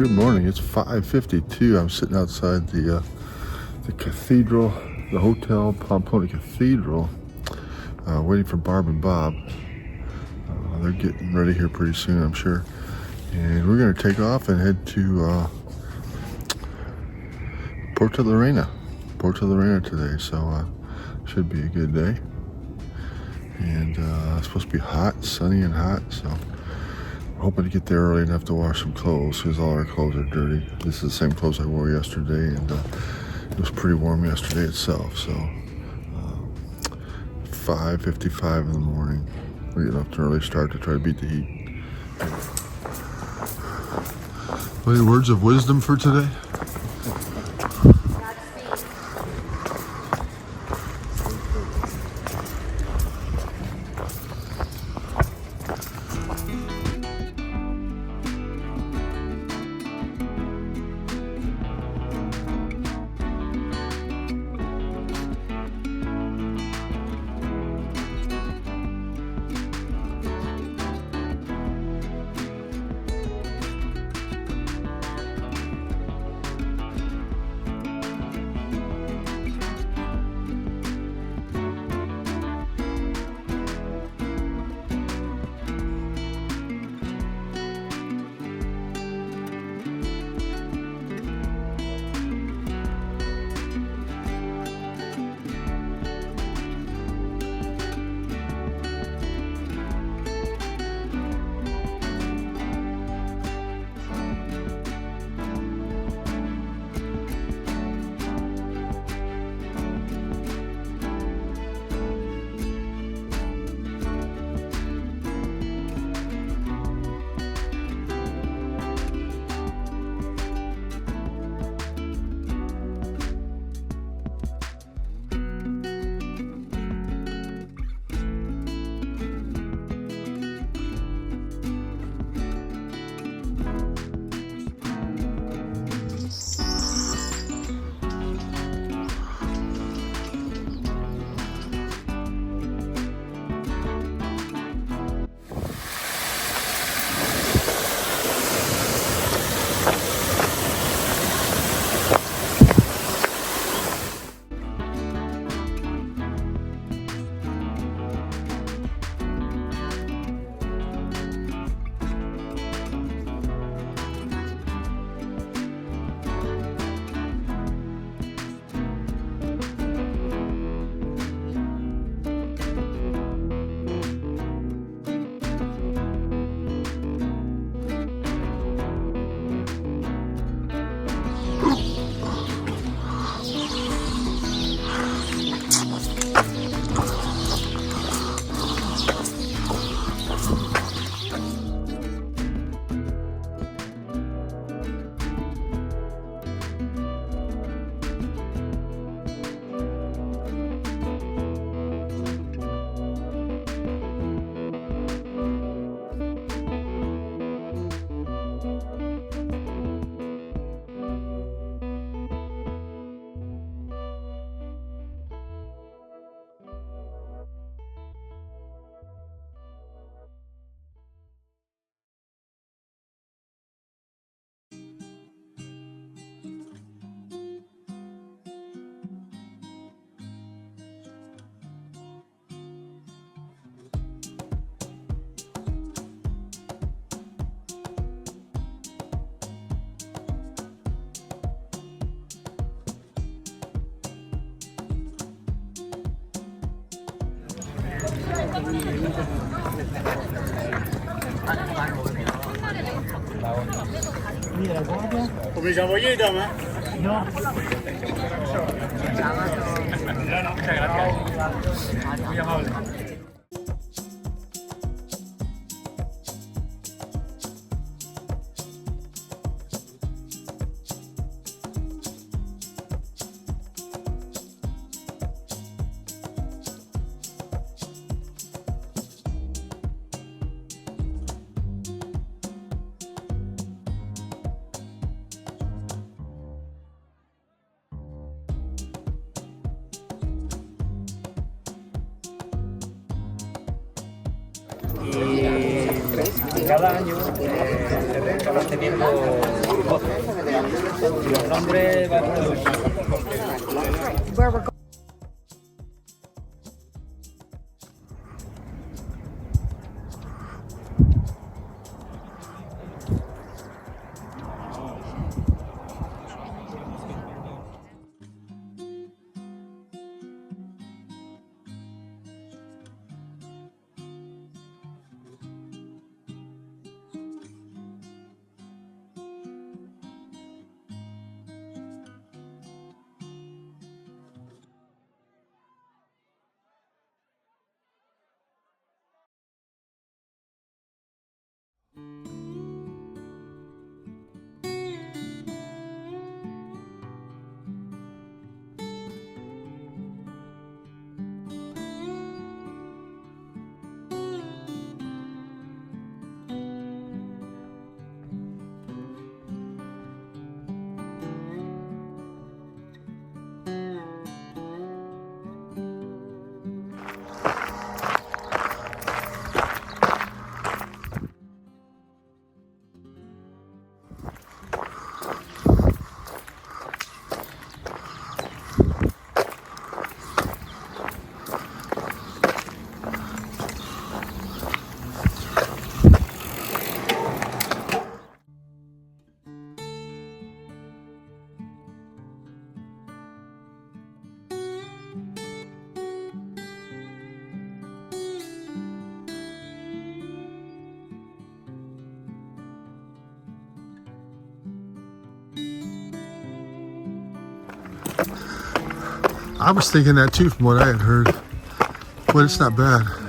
Good morning. It's 5:52. I'm sitting outside the cathedral, the Hotel Pamplona Cathedral, waiting for Barb and Bob. They're getting ready here pretty soon, I'm sure. And we're going to take off and head to Puente la Reina today. So should be a good day. And it's supposed to be hot, sunny and hot. So I'm hoping to get there early enough to wash some clothes because all our clothes are dirty. This is the same clothes I wore yesterday, and it was pretty warm yesterday itself. So 5:55 in the morning. We're getting off to an early start to try to beat the heat. Any words of wisdom for today? ¿Come cebollita, ma? No. No, muchas gracias. Muy amable. cada año se van teniendo voces. Y los nombres van I was thinking that too from what I had heard, but it's not bad.